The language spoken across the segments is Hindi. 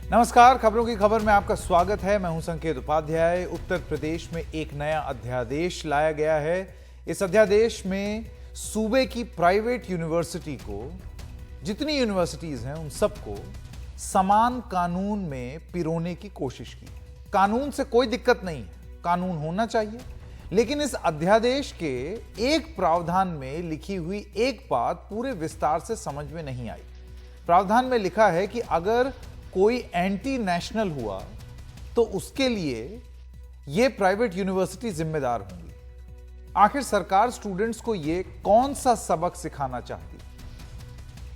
नमस्कार, खबरों की खबर में आपका स्वागत है। मैं हूं संकेत उपाध्याय। उत्तर प्रदेश में एक नया अध्यादेश लाया गया है। इस अध्यादेश में सूबे की प्राइवेट यूनिवर्सिटी को, जितनी यूनिवर्सिटीज हैं उन सबको समान कानून में पिरोने की कोशिश की। कानून से कोई दिक्कत नहीं है, कानून होना चाहिए, लेकिन इस अध्यादेश के एक प्रावधान में लिखी हुई एक बात पूरे विस्तार से समझ में नहीं आई। प्रावधान में लिखा है कि अगर कोई एंटी नेशनल हुआ तो उसके लिए यह प्राइवेट यूनिवर्सिटी जिम्मेदार होंगी। आखिर सरकार स्टूडेंट्स को यह कौन सा सबक सिखाना चाहती है?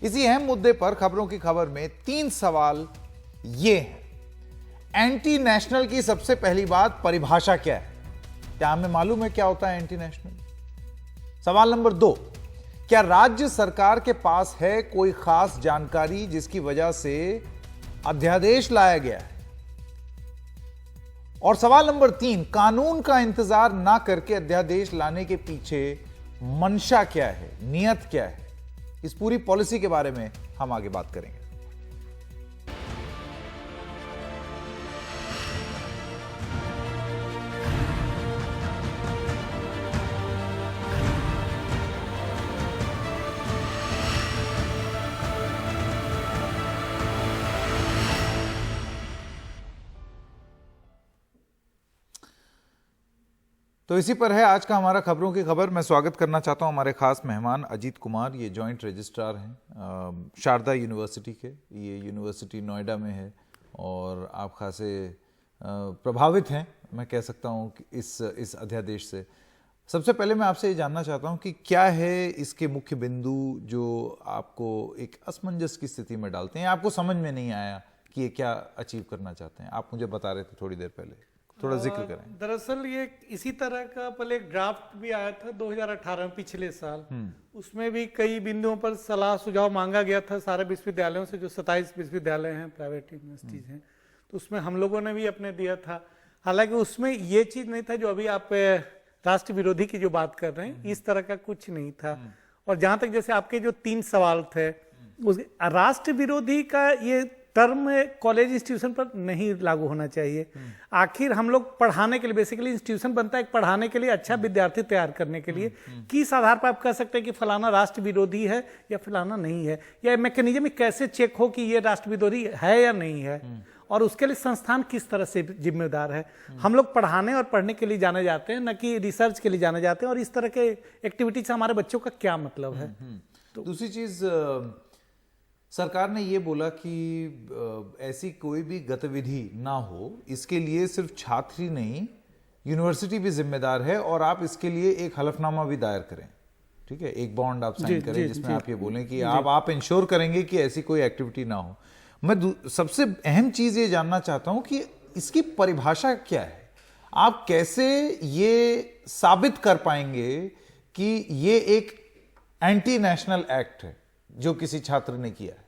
इसी अहम मुद्दे पर खबरों की खबर में 3 सवाल ये हैं। एंटी नेशनल की सबसे पहली बात, परिभाषा क्या है? क्या हमें मालूम है क्या होता है एंटी नेशनल? सवाल नंबर 2, क्या राज्य सरकार के पास है कोई खास जानकारी जिसकी वजह से अध्यादेश लाया गया है? और सवाल नंबर 3, कानून का इंतजार ना करके अध्यादेश लाने के पीछे मंशा क्या है, नियत क्या है? इस पूरी पॉलिसी के बारे में हम आगे बात करेंगे। तो इसी पर है आज का हमारा खबरों की खबर। मैं स्वागत करना चाहता हूं हमारे खास मेहमान अजीत कुमार। ये जॉइंट रजिस्ट्रार हैं शारदा यूनिवर्सिटी के। ये यूनिवर्सिटी नोएडा में है और आप खासे प्रभावित हैं, मैं कह सकता हूं कि इस अध्यादेश से। सबसे पहले मैं आपसे ये जानना चाहता हूं कि क्या है इसके मुख्य बिंदु जो आपको एक असमंजस की स्थिति में डालते हैं, आपको समझ में नहीं आया कि ये क्या अचीव करना चाहते हैं? आप मुझे बता रहे थे थोड़ी देर पहले, थोड़ा जिक्र करें। दरअसल ये इसी तरह का पहले एक ड्राफ्ट भी आया था 2018 में, पिछले साल। उसमें भी कई बिंदुओं पर सलाह सुझाव मांगा गया था सारे विश्वविद्यालयों से, जो 27 विश्वविद्यालय हैं, प्राइवेट यूनिवर्सिटीज हैं। तो उसमें हम लोगों ने भी अपने दिया था। हालांकि उसमें ये चीज नहीं था जो अभी आप राष्ट्र विरोधी की जो बात कर रहे हैं, इस तरह का कुछ नहीं था। और जहां तक जैसे आपके जो 3 सवाल थे, राष्ट्र विरोधी का ये टर्म कॉलेज इंस्टीट्यूशन पर नहीं लागू होना चाहिए। आखिर हम लोग पढ़ाने के लिए, बेसिकली इंस्टीट्यूशन बनता है पढ़ाने के लिए, अच्छा विद्यार्थी तैयार करने के लिए। किस आधार पर आप कह सकते हैं कि फलाना राष्ट्र विरोधी है या फलाना नहीं है, या मैकेनिज्म कैसे चेक हो कि ये राष्ट्र विरोधी है या नहीं है, और उसके लिए संस्थान किस तरह से जिम्मेदार है। हम लोग पढ़ाने और पढ़ने के लिए जाने जाते हैं, न कि रिसर्च के लिए जाने जाते हैं। और इस तरह के एक्टिविटी से हमारे बच्चों का क्या मतलब है? तो दूसरी चीज, सरकार ने ये बोला कि ऐसी कोई भी गतिविधि ना हो, इसके लिए सिर्फ छात्र ही नहीं, यूनिवर्सिटी भी जिम्मेदार है, और आप इसके लिए एक हलफनामा भी दायर करें। ठीक है, एक बॉन्ड आप साइन करें जिसमें आप ये बोलें कि आप इंश्योर करेंगे कि ऐसी कोई एक्टिविटी ना हो। मैं सबसे अहम चीज ये जानना चाहता हूं कि इसकी परिभाषा क्या है? आप कैसे ये साबित कर पाएंगे कि ये एक एंटी नेशनल एक्ट है जो किसी छात्र ने किया है?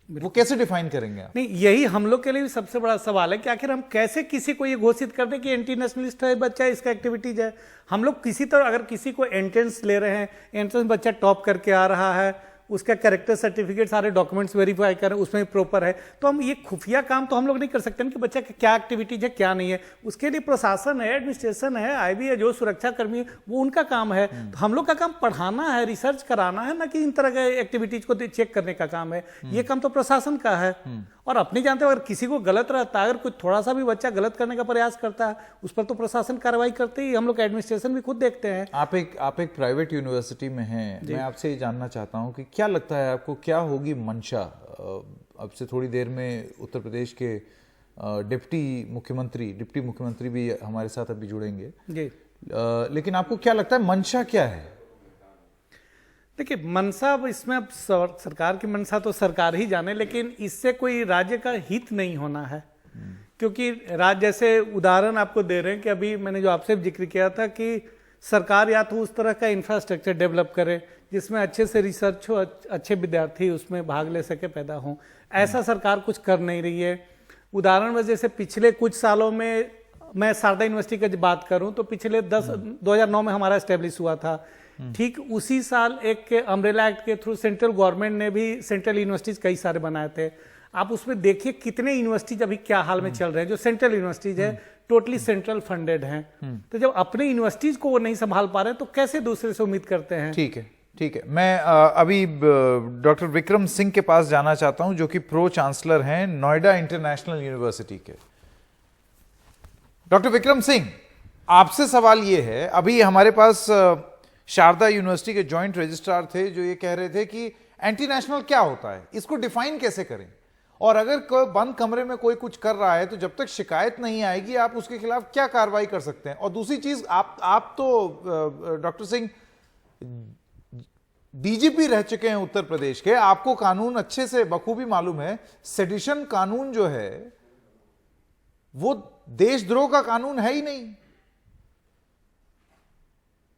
वो कैसे डिफाइन करेंगे आप? नहीं, यही हम लोग के लिए भी सबसे बड़ा सवाल है कि आखिर हम कैसे किसी को ये घोषित कर दें कि एंटी नेशनलिस्ट है बच्चा, इसका एक्टिविटीज है। हम लोग किसी तरह अगर किसी को एंट्रेंस ले रहे हैं, एंट्रेंस बच्चा टॉप करके आ रहा है, उसका कैरेक्टर सर्टिफिकेट, सारे डॉक्यूमेंट्स वेरीफाई करें, उसमें प्रॉपर है, तो हम ये खुफिया काम तो हम लोग नहीं कर सकते कि बच्चा क्या एक्टिविटीज है क्या नहीं है। उसके लिए प्रशासन है, एडमिनिस्ट्रेशन है, आईबी है, जो सुरक्षा कर्मी है, वो उनका काम है। तो हम लोग का काम पढ़ाना है, रिसर्च कराना है, ना कि इन तरह के एक्टिविटीज को चेक करने का काम है। ये काम तो प्रशासन का है। और अपनी जानते हो, अगर किसी को गलत रहता है, अगर कुछ थोड़ा सा भी बच्चा गलत करने का प्रयास करता है, उस पर तो प्रशासन कार्रवाई करते ही, हम लोग एडमिनिस्ट्रेशन भी खुद देखते हैं। आप एक प्राइवेट यूनिवर्सिटी में हैं, मैं आपसे ये जानना चाहता हूं कि क्या लगता है आपको, क्या होगी मंशा? अब से थोड़ी देर में उत्तर प्रदेश के डिप्टी मुख्यमंत्री भी हमारे साथ अभी जुड़ेंगे जी। लेकिन आपको क्या लगता है मंशा क्या है? देखिए, मंशा, इसमें अब सरकार की मंशा तो सरकार ही जाने, लेकिन इससे कोई राज्य का हित नहीं होना है। क्योंकि राज्य, जैसे उदाहरण आपको दे रहे हैं कि अभी मैंने जो आपसे जिक्र किया था कि सरकार या तो उस तरह का इंफ्रास्ट्रक्चर डेवलप करे जिसमें अच्छे से रिसर्च हो, अच्छे विद्यार्थी उसमें भाग ले सके, पैदा हो। ऐसा सरकार कुछ कर नहीं रही है। उदाहरण में जैसे पिछले कुछ सालों में, मैं शारदा यूनिवर्सिटी की बात करूं तो पिछले 2009 में हमारा एस्टेब्लिश हुआ था। ठीक उसी साल एक अम्ब्रेला एक्ट के थ्रू सेंट्रल गवर्नमेंट ने भी सेंट्रल यूनिवर्सिटीज कई सारे बनाए थे। आप उसमें देखिए कितने यूनिवर्सिटीज अभी क्या हाल में चल रहे हैं, जो सेंट्रल यूनिवर्सिटीज है टोटली सेंट्रल फंडेड हैं। तो जब अपने यूनिवर्सिटीज को वो नहीं संभाल पा रहे हैं तो कैसे दूसरे से उम्मीद करते हैं? ठीक है। मैं अभी डॉक्टर विक्रम सिंह के पास जाना चाहता हूं, जो कि प्रो चांसलर हैं नोएडा इंटरनेशनल यूनिवर्सिटी के। डॉक्टर विक्रम सिंह, आपसे सवाल ये है, अभी हमारे पास शारदा यूनिवर्सिटी के जॉइंट रजिस्ट्रार थे जो ये कह रहे थे कि एंटी नेशनल क्या होता है, इसको डिफाइन कैसे करें, और अगर कोई बंद कमरे में कोई कुछ कर रहा है तो जब तक शिकायत नहीं आएगी आप उसके खिलाफ क्या कार्रवाई कर सकते हैं। और दूसरी चीज, आप तो डॉक्टर सिंह डीजीपी रह चुके हैं उत्तर प्रदेश के, आपको कानून अच्छे से बखूबी मालूम है। सेडिशन कानून जो है वो देशद्रोह का कानून है ही नहीं।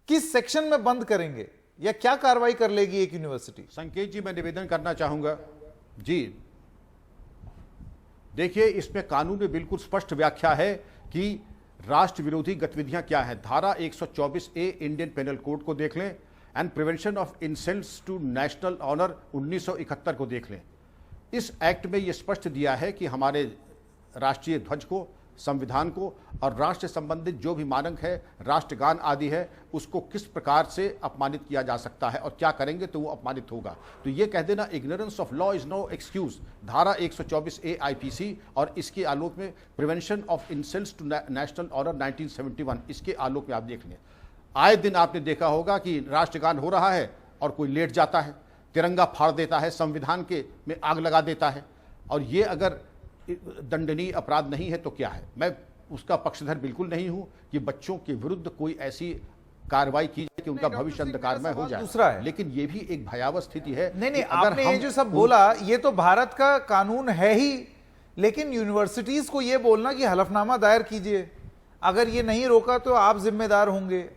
किस सेक्शन में बंद करेंगे या क्या कार्रवाई कर लेगी एक यूनिवर्सिटी? संकेत जी, मैं निवेदन करना चाहूंगा जी। देखिए, इसमें कानून में बिल्कुल स्पष्ट व्याख्या है कि राष्ट्र विरोधी गतिविधियां क्या है। धारा 124A इंडियन पेनल कोड को देख लें, and prevention of insults to national honour 1971 को देख लें। इस एक्ट में यह स्पष्ट दिया है कि हमारे राष्ट्रीय ध्वज को, संविधान को और राष्ट्र से संबंधित जो भी मानक है, राष्ट्रगान आदि है, उसको किस प्रकार से अपमानित किया जा सकता है और क्या करेंगे तो वो अपमानित होगा। तो ये कह देना ignorance of law is no excuse, धारा 124A IPC और इसके आलोक में prevention of insults to national honour 1971, इसके आलोक में आप देख लें। आए दिन आपने देखा होगा कि राष्ट्रगान हो रहा है और कोई लेट जाता है, तिरंगा फाड़ देता है, संविधान के में आग लगा देता है, और ये अगर दंडनीय अपराध नहीं है तो क्या है। मैं उसका पक्षधर बिल्कुल नहीं हूं कि बच्चों के विरुद्ध कोई ऐसी कार्रवाई की जाए कि उनका भविष्य अंधकारमय हो जाए। दूसरा है, लेकिन ये भी एक भयावह स्थिति है। नहीं, आपने ये जो सब बोला ये तो भारत का कानून है ही, लेकिन यूनिवर्सिटीज को ये बोलना कि हलफनामा दायर कीजिए, अगर ये नहीं रोका तो आप जिम्मेदार होंगे।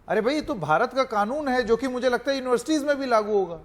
अरे भाई, ये तो भारत का कानून है जो कि मुझे लगता है यूनिवर्सिटीज में भी लागू होगा।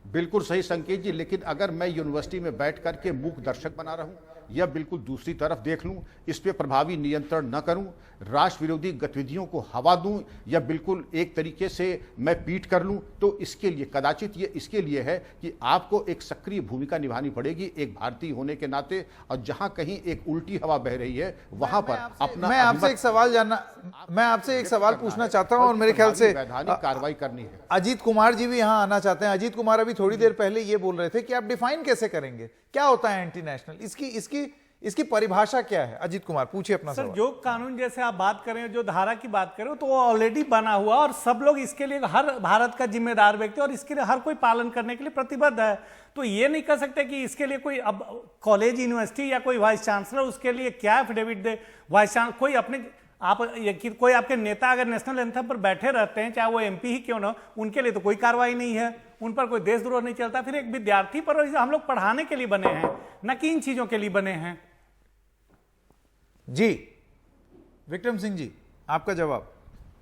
बिल्कुल सही संकेत जी, लेकिन अगर मैं यूनिवर्सिटी में बैठ करके मूक दर्शक बना रहा हूं या बिल्कुल दूसरी तरफ देख लूं, इस पे प्रभावी नियंत्रण न करूं, राष्ट्र विरोधी गतिविधियों को हवा दूं या बिल्कुल एक तरीके से मैं पीठ कर लूं, तो इसके लिए कदाचित ये इसके लिए है कि आपको एक सक्रिय भूमिका निभानी पड़ेगी एक भारतीय होने के नाते। और जहां कहीं एक उल्टी हवा बह रही है वहां पर अपना मैं आपसे एक सवाल पूछना चाहता हूं और मेरे ख्याल से वैधानिक कार्रवाई करनी है। अजीत कुमार जी भी यहां आना चाहते हैं। अजीत कुमार अभी थोड़ी देर पहले ये बोल रहे थे कि आप डिफाइन कैसे करेंगे, क्या होता है एंटी नेशनल, इसकी परिभाषा क्या है? अजीत कुमार पूछिए अपना सर। सवाल। जो कानून जैसे आप बात करें, जो धारा की बात करें, तो वो ऑलरेडी बना हुआ और सब लोग इसके लिए, हर भारत का जिम्मेदार व्यक्ति और इसके लिए हर कोई पालन करने के लिए प्रतिबद्ध है। तो ये नहीं कह सकते कि इसके लिए कोई अब कॉलेज, यूनिवर्सिटी या कोई वाइस चांसलर उसके लिए क्या एफिडेविट दे। वाइस चांसलर कोई अपने कोई आपके नेता अगर नेशनल एंथम पर बैठे रहते हैं, चाहे वो MP ही क्यों ना, उनके लिए तो कोई कार्रवाई नहीं है, उन पर कोई देशद्रोह नहीं चलता। फिर एक विद्यार्थी पर हम लोग पढ़ाने के लिए बने हैं, न कि इन चीजों के लिए बने हैं। जी विक्रम सिंह जी, आपका जवाब।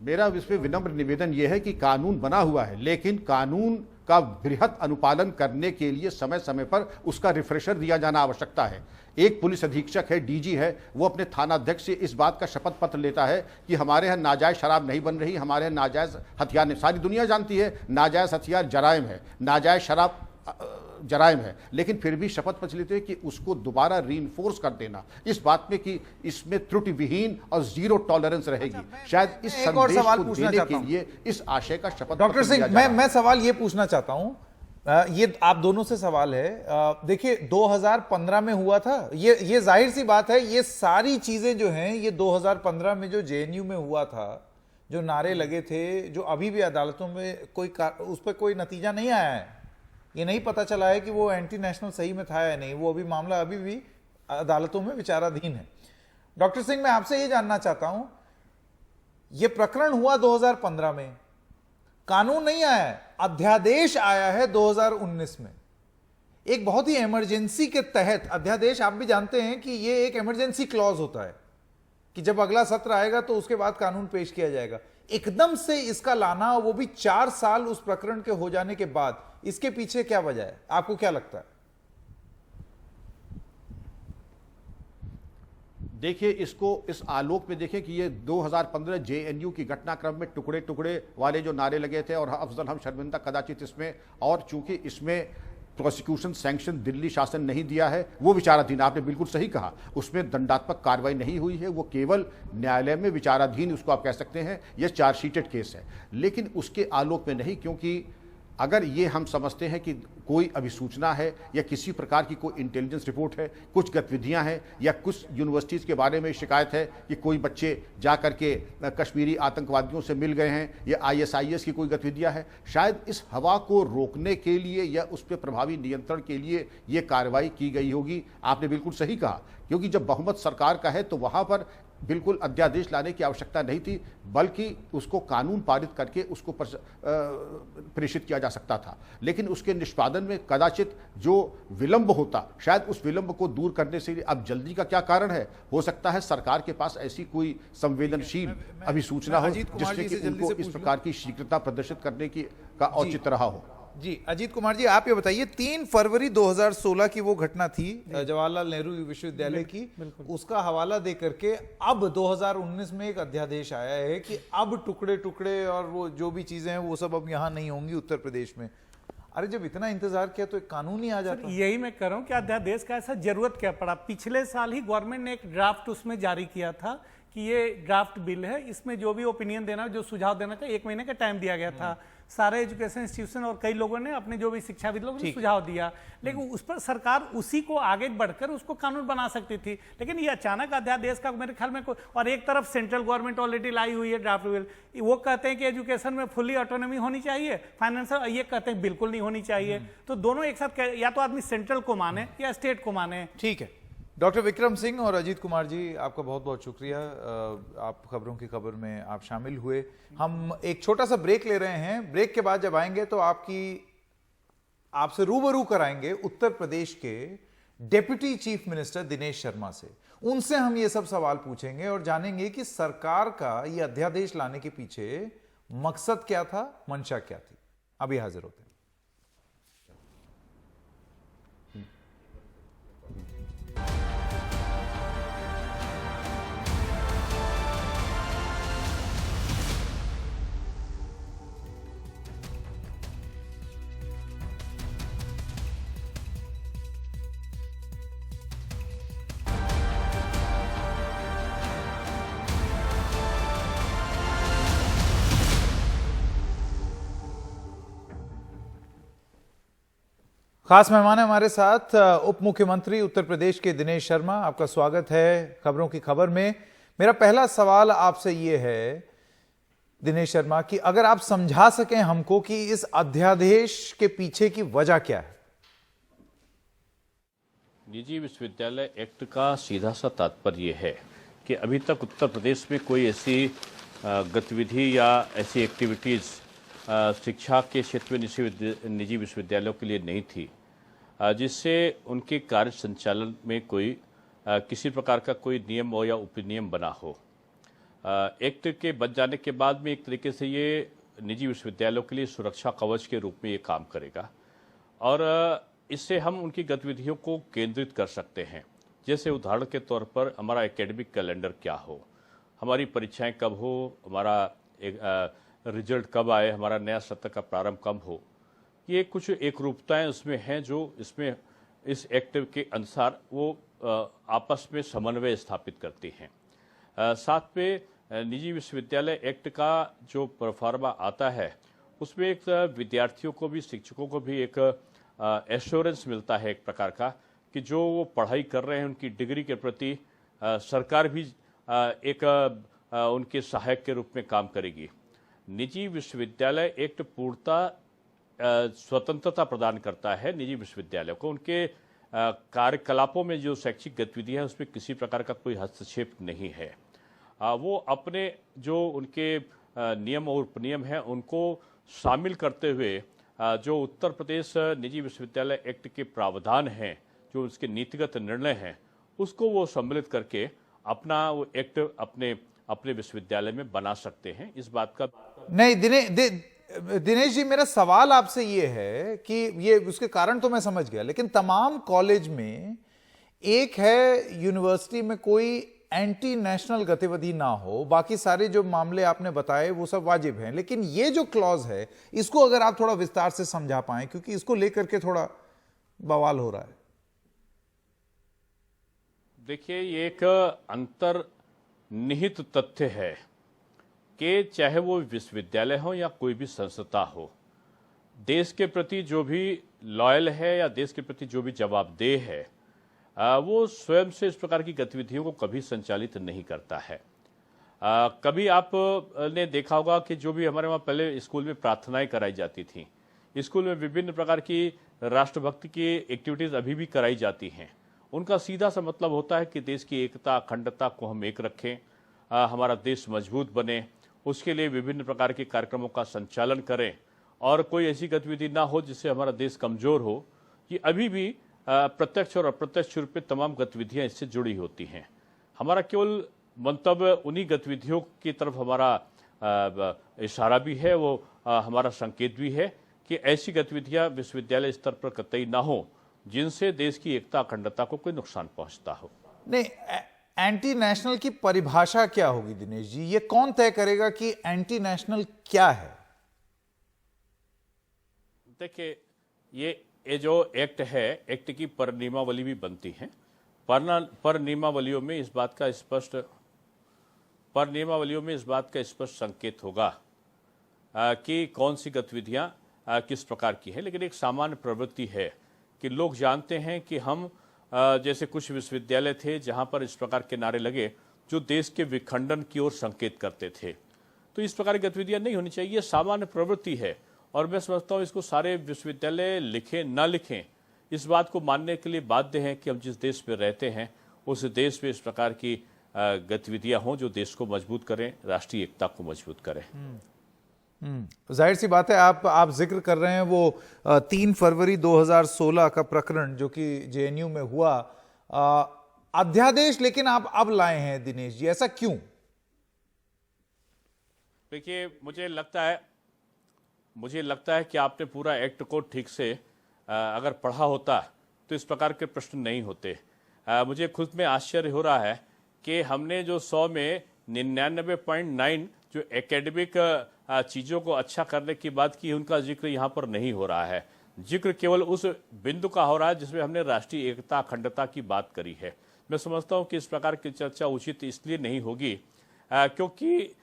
मेरा इसमें विनम्र निवेदन यह है कि कानून बना हुआ है, लेकिन कानून का बृहत अनुपालन करने के लिए समय समय पर उसका रिफ्रेशर दिया जाना आवश्यकता है। एक पुलिस अधीक्षक है, DG है, वो अपने थानाध्यक्ष से इस बात का शपथ पत्र लेता है कि हमारे यहाँ नाजायज शराब नहीं बन रही, हमारे यहाँ नाजायज हथियार नहीं। सारी दुनिया जानती है नाजायज हथियार जराइम है, नाजायज शराब जराइम है, लेकिन फिर भी शपथ पत्र लेते हैं कि उसको दोबारा रीइंफोर्स कर देना, इस बात में कि इसमें त्रुटि विहीन और जीरो टॉलरेंस रहेगी। शायद इस संदेश को देने के लिए इस आशय का शपथ। डॉक्टर सिंह, मैं सवाल ये पूछना चाहता हूं, ये आप दोनों से सवाल है। देखिए 2015 में हुआ था, ये जाहिर सी बात है, ये सारी चीजें जो हैं ये 2015 में जो JNU में हुआ था, जो नारे लगे थे, जो अभी भी अदालतों में उस पर कोई नतीजा नहीं आया है। ये नहीं पता चला है कि वो एंटी नेशनल सही में था या नहीं, वो अभी मामला अभी भी अदालतों में विचाराधीन है। डॉक्टर सिंह, मैं आपसे ये जानना चाहता हूं, ये प्रकरण हुआ 2015 में, कानून नहीं आया है, अध्यादेश आया है 2019 में, एक बहुत ही इमरजेंसी के तहत अध्यादेश। आप भी जानते हैं कि ये एक इमरजेंसी क्लॉज होता है कि जब अगला सत्र आएगा तो उसके बाद कानून पेश किया जाएगा। एकदम से इसका लाना, वो भी 4 साल उस प्रकरण के हो जाने के बाद, इसके पीछे क्या वजह है, आपको क्या लगता है? देखिए, इसको इस आलोक में देखें कि ये 2015 जेएनयू की घटनाक्रम में टुकड़े टुकड़े वाले जो नारे लगे थे और अफजल हम शर्मिंदा कदाचित इसमें, और चूंकि इसमें प्रोसिक्यूशन सैंक्शन दिल्ली शासन नहीं दिया है, वो विचाराधीन, आपने बिल्कुल सही कहा, उसमें दंडात्मक कार्रवाई नहीं हुई है, वो केवल न्यायालय में विचाराधीन उसको आप कह सकते हैं, यह चार्जशीटेड केस है। लेकिन उसके आलोक में नहीं, क्योंकि अगर ये हम समझते हैं कि कोई अभिसूचना है या किसी प्रकार की कोई इंटेलिजेंस रिपोर्ट है, कुछ गतिविधियां हैं, या कुछ यूनिवर्सिटीज के बारे में शिकायत है कि कोई बच्चे जा करके कश्मीरी आतंकवादियों से मिल गए हैं, या आईएसआईएस की कोई गतिविधियां हैं, शायद इस हवा को रोकने के लिए या उस पर प्रभावी नियंत्रण के लिए ये कार्रवाई की गई होगी। आपने बिल्कुल सही कहा, क्योंकि जब बहुमत सरकार का है तो वहां पर बिल्कुल अध्यादेश लाने की आवश्यकता नहीं थी, बल्कि उसको कानून पारित करके उसको प्रेषित किया जा सकता था। लेकिन उसके निष्पादन में कदाचित जो विलंब होता, शायद उस विलंब को दूर करने से, अब जल्दी का क्या कारण है, हो सकता है सरकार के पास ऐसी कोई संवेदनशील अभिसूचना हो जिससे कि उनको इस प्रकार की शीघ्रता प्रदर्शित करने की का औचित्य रहा हो। जी अजीत कुमार जी, आप ये बताइए, 3 फरवरी 2016 की वो घटना थी जवाहरलाल नेहरू विश्वविद्यालय की, उसका हवाला दे करके अब 2019 में एक अध्यादेश आया है कि अब टुकड़े टुकड़े और वो जो भी चीजें हैं वो सब अब यहाँ नहीं होंगी उत्तर प्रदेश में। अरे जब इतना इंतजार किया तो एक कानून ही आ जाता। यही मैं कह रहा हूँ कि अध्यादेश का ऐसा जरूरत क्या पड़ा। पिछले साल ही गवर्नमेंट ने एक ड्राफ्ट उसमें जारी किया था कि ये ड्राफ्ट बिल है, इसमें जो भी ओपिनियन देना, जो सुझाव देना था, 1 महीने का टाइम दिया गया था। सारे एजुकेशन इंस्टीट्यूशन और कई लोगों ने, अपने जो भी शिक्षाविद लोगों ने सुझाव दिया, लेकिन उस पर सरकार उसी को आगे बढ़कर उसको कानून बना सकती थी। लेकिन ये अचानक अध्यादेश का मेरे ख्याल में कोई, और एक तरफ सेंट्रल गवर्नमेंट ऑलरेडी लाई हुई है ड्राफ्ट बिल, वो कहते हैं कि एजुकेशन में फुल्ली ऑटोनॉमी होनी चाहिए, फाइनेंशियल, ये कहते हैं बिल्कुल नहीं होनी चाहिए। तो दोनों एक साथ, या तो आदमी सेंट्रल को माने या स्टेट को माने। ठीक है, डॉक्टर विक्रम सिंह और अजीत कुमार जी, आपका बहुत बहुत शुक्रिया। आप खबरों की खबर में आप शामिल हुए। हम एक छोटा सा ब्रेक ले रहे हैं। ब्रेक के बाद जब आएंगे तो आपसे रूबरू कराएंगे उत्तर प्रदेश के deputy chief minister Dinesh Sharma से। उनसे हम ये सब सवाल पूछेंगे और जानेंगे कि सरकार का ये अध्यादेश लाने के पीछे मकसद क्या था, मंशा क्या थी। अभी हाजिर होते हैं। खास मेहमान है हमारे साथ उप मुख्यमंत्री उत्तर प्रदेश के दिनेश शर्मा। आपका स्वागत है खबरों की खबर में। मेरा पहला सवाल आपसे ये है दिनेश शर्मा कि अगर आप समझा सकें हमको कि इस अध्यादेश के पीछे की वजह क्या है। निजी विश्वविद्यालय एक्ट का सीधा सा तात्पर्य है कि अभी तक उत्तर प्रदेश में कोई ऐसी गतिविधि या ऐसी एक्टिविटीज़ शिक्षा के क्षेत्र में निजी विश्वविद्यालयों के लिए नहीं थी जिससे उनके कार्य संचालन में कोई किसी प्रकार का कोई नियम हो या उपनियम बना हो। एक्ट के बन जाने के बाद में एक तरीके से ये निजी विश्वविद्यालयों के लिए सुरक्षा कवच के रूप में ये काम करेगा और इससे हम उनकी गतिविधियों को केंद्रित कर सकते हैं। जैसे उदाहरण के तौर पर हमारा एकेडमिक कैलेंडर क्या हो, हमारी परीक्षाएं कब हो, हमारा रिजल्ट कब आए, हमारा नया सत्र का प्रारंभ कब हो, ये कुछ एक रूपताएं उसमें हैं जो इसमें इस एक्ट के अनुसार वो आपस में समन्वय स्थापित करती हैं। साथ में निजी विश्वविद्यालय एक्ट का जो प्रोफार्मा आता है उसमें एक विद्यार्थियों को भी, शिक्षकों को भी एक एश्योरेंस मिलता है एक प्रकार का कि जो वो पढ़ाई कर रहे हैं उनकी डिग्री के प्रति सरकार भी एक उनके सहायक के रूप में काम करेगी। निजी विश्वविद्यालय एक्ट पूर्णतः स्वतंत्रता प्रदान करता है निजी विश्वविद्यालय को। उनके कार्यकलापों में जो शैक्षिक गतिविधियां हैं उसमें किसी प्रकार का कोई हस्तक्षेप नहीं है। वो अपने जो उनके नियम और उपनियम हैं उनको शामिल करते हुए जो उत्तर प्रदेश निजी विश्वविद्यालय एक्ट के प्रावधान हैं, जो उसके नीतिगत निर्णय हैं, उसको वो सम्मिलित करके अपना वो एक्ट अपने विश्वविद्यालय में बना सकते हैं। इस बात का नहीं दिनेश जी, मेरा सवाल आपसे ये है कि ये उसके कारण तो मैं समझ गया, लेकिन तमाम कॉलेज में एक है यूनिवर्सिटी में कोई एंटी नेशनल गतिविधि ना हो, बाकी सारे जो मामले आपने बताए वो सब वाजिब हैं, लेकिन ये जो क्लॉज है इसको अगर आप थोड़ा विस्तार से समझा पाएं, क्योंकि इसको लेकर के थोड़ा बवाल हो रहा है। देखिए, ये एक अंतर्निहित तथ्य है कि चाहे वो विश्वविद्यालय हो या कोई भी संस्था हो, देश के प्रति जो भी लॉयल है या देश के प्रति जो भी जवाबदेह है, वो स्वयं से इस प्रकार की गतिविधियों को कभी संचालित नहीं करता है। कभी आपने देखा होगा कि जो भी हमारे वहाँ पहले स्कूल में प्रार्थनाएं कराई जाती थी, स्कूल में विभिन्न प्रकार की राष्ट्रभक्ति की एक्टिविटीज अभी भी कराई जाती हैं, उनका सीधा सा मतलब होता है कि देश की एकता अखंडता को हम एक रखें, हमारा देश मजबूत बने, उसके लिए विभिन्न प्रकार के कार्यक्रमों का संचालन करें और कोई ऐसी गतिविधि ना हो जिससे हमारा देश कमजोर हो। ये अभी भी प्रत्यक्ष और अप्रत्यक्ष रूप में तमाम गतिविधियां इससे जुड़ी होती हैं। हमारा केवल मंतव्य उन्हीं गतिविधियों की तरफ हमारा इशारा भी है, वो हमारा संकेत भी है कि ऐसी गतिविधियां विश्वविद्यालय स्तर पर कतई ना हो जिनसे देश की एकता अखंडता को कोई नुकसान पहुंचता हो। नहीं, एंटी नेशनल की परिभाषा क्या होगी दिनेश जी? ये कौन तय करेगा कि एंटी नेशनल क्या है? देखिए, ये जो एक्ट है, एक्ट की परिनियमावली भी बनती है। परिनियमावलियों में इस बात का स्पष्ट संकेत होगा कि कौन सी गतिविधियां किस प्रकार की है। लेकिन एक सामान्य प्रवृत्ति है कि लोग जानते हैं कि हम जैसे कुछ विश्वविद्यालय थे जहां पर इस प्रकार के नारे लगे जो देश के विखंडन की ओर संकेत करते थे, तो इस प्रकार की गतिविधियां नहीं होनी चाहिए। सामान्य प्रवृत्ति है और मैं समझता हूं इसको सारे विश्वविद्यालय लिखें ना लिखें, इस बात को मानने के लिए बाध्य हैं कि हम जिस देश में रहते हैं उस देश में इस प्रकार की गतिविधियां हों जो देश को मजबूत करें, राष्ट्रीय एकता को मजबूत करें। जाहिर सी बात है, आप जिक्र कर रहे हैं वो 3 फरवरी 2016 का प्रकरण जो कि जेएनयू में हुआ, अध्यादेश लेकिन आप अब लाए हैं दिनेश जी, ऐसा क्यों? देखिए, मुझे लगता है कि आपने पूरा एक्ट को ठीक से अगर पढ़ा होता तो इस प्रकार के प्रश्न नहीं होते। मुझे खुद में आश्चर्य हो रहा है कि हमने जो 100 में 99.9 जो एकेडमिक चीज़ों को अच्छा करने की बात की, उनका जिक्र यहाँ पर नहीं हो रहा है। जिक्र केवल उस बिंदु का हो रहा है जिसमें हमने राष्ट्रीय एकता अखंडता की बात करी है। मैं समझता हूँ कि इस प्रकार की चर्चा उचित इसलिए नहीं होगी क्योंकि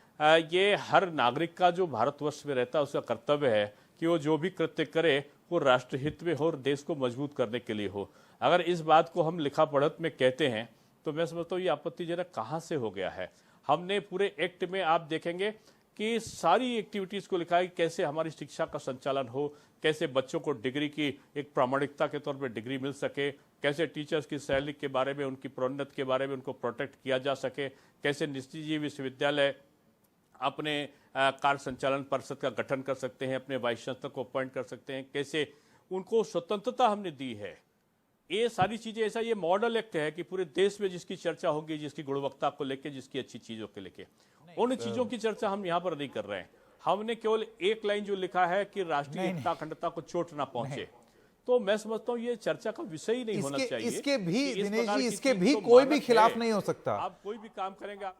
ये हर नागरिक का जो भारतवर्ष में रहता है उसका कर्तव्य है कि वो जो भी कृत्य करे वो राष्ट्रहित में हो और देश को मजबूत करने के लिए हो। अगर इस बात को हम लिखा पढ़त में कहते हैं तो मैं समझता हूँ ये आपत्तिजनक कहाँ से हो गया है। हमने पूरे एक्ट में आप देखेंगे कि सारी एक्टिविटीज़ को लिखा है कि कैसे हमारी शिक्षा का संचालन हो, कैसे बच्चों को डिग्री की एक प्रामाणिकता के तौर पर डिग्री मिल सके, कैसे टीचर्स की सैलरी के बारे में, उनकी प्रोन्नति के बारे में उनको प्रोटेक्ट किया जा सके, कैसे निजी विश्वविद्यालय अपने कार्य संचालन परिषद का गठन कर सकते हैं, अपने वाइस चांसलर को अपॉइंट कर सकते हैं, कैसे उनको स्वतंत्रता हमने दी है। ये सारी चीजें, ऐसा ये मॉडल एक्ट है कि पूरे देश में जिसकी चर्चा होगी, जिसकी गुणवत्ता को लेके, जिसकी अच्छी चीजों को लेके, उन चीजों की चर्चा हम यहाँ पर नहीं कर रहे हैं। हमने केवल एक लाइन जो लिखा है कि राष्ट्रीय एकता अखंडता को चोट ना पहुंचे, तो मैं समझता हूं ये चर्चा का विषय ही नहीं होना चाहिए। इसके भी दिनेश जी, इसके भी कोई भी खिलाफ नहीं हो सकता। आप कोई भी काम करेंगे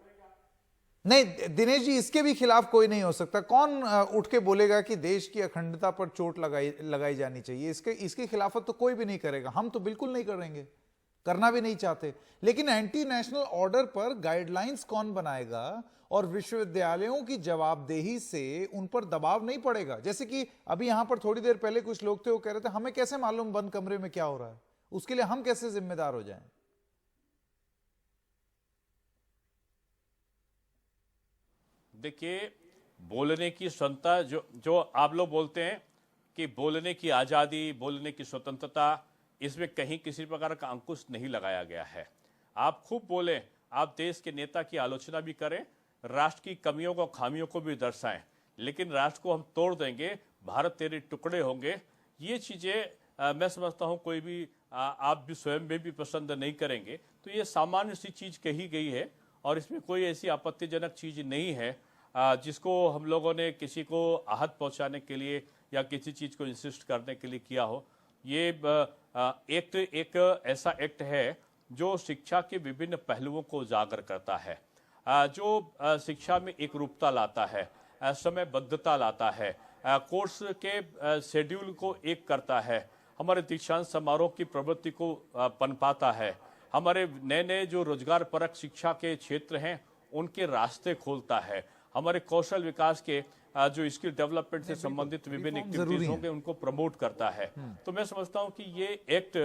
नहीं दिनेश जी, इसके भी खिलाफ कोई नहीं हो सकता। कौन उठ के बोलेगा कि देश की अखंडता पर चोट लगाई जानी चाहिए? इसकी खिलाफत तो कोई भी नहीं करेगा, हम तो बिल्कुल नहीं करेंगे, करना भी नहीं चाहते। लेकिन एंटी नेशनल ऑर्डर पर गाइडलाइंस कौन बनाएगा और विश्वविद्यालयों की जवाबदेही से उन पर दबाव नहीं पड़ेगा? जैसे कि अभी यहां पर थोड़ी देर पहले कुछ लोग थे, वो कह रहे थे हमें कैसे मालूम बंद कमरे में क्या हो रहा है, उसके लिए हम कैसे जिम्मेदार हो जाएं? देखिए, बोलने की स्वतंत्रता जो आप लोग बोलते हैं कि बोलने की आज़ादी, बोलने की स्वतंत्रता, इसमें कहीं किसी प्रकार का अंकुश नहीं लगाया गया है। आप खूब बोलें, आप देश के नेता की आलोचना भी करें, राष्ट्र की कमियों को, खामियों को भी दर्शाएं, लेकिन राष्ट्र को हम तोड़ देंगे, भारत तेरे टुकड़े होंगे, ये चीज़ें मैं समझता हूँ कोई भी आप भी स्वयं में भी पसंद नहीं करेंगे। तो ये सामान्य सी चीज़ कही गई है और इसमें कोई ऐसी आपत्तिजनक चीज़ नहीं है जिसको हम लोगों ने किसी को आहत पहुंचाने के लिए या किसी चीज़ को इंसिस्ट करने के लिए किया हो। ये एक्ट एक ऐसा एक्ट है जो शिक्षा के विभिन्न पहलुओं को उजागर करता है, जो शिक्षा में एक रूपता लाता है, समयबद्धता लाता है, कोर्स के शेड्यूल को एक करता है, हमारे दीक्षांत समारोह की प्रवृत्ति को पनपाता है, हमारे नए नए जो रोजगार परक शिक्षा के क्षेत्र हैं उनके रास्ते खोलता है, हमारे कौशल विकास के जो स्किल डेवलपमेंट से संबंधित विभिन्न एक्टिविटीज होंगे उनको प्रमोट करता है। तो मैं समझता हूं कि ये एक्ट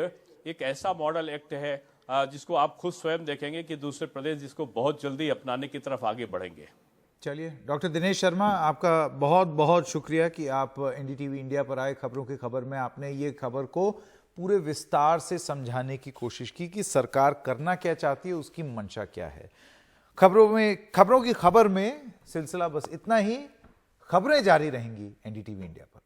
एक ऐसा मॉडल एक्ट है जिसको आप खुद स्वयं देखेंगे कि दूसरे प्रदेश जिसको बहुत जल्दी अपनाने की तरफ आगे बढ़ेंगे। चलिए, डॉक्टर दिनेश शर्मा, आपका बहुत बहुत शुक्रिया कि आप एनडीटीवी इंडिया पर आए। खबरों की खबर में आपने ये खबर को पूरे विस्तार से समझाने की कोशिश की कि सरकार करना क्या चाहती है, उसकी मंशा क्या है। खबरों की खबर में सिलसिला बस इतना ही। खबरें जारी रहेंगी एनडीटीवी इंडिया पर।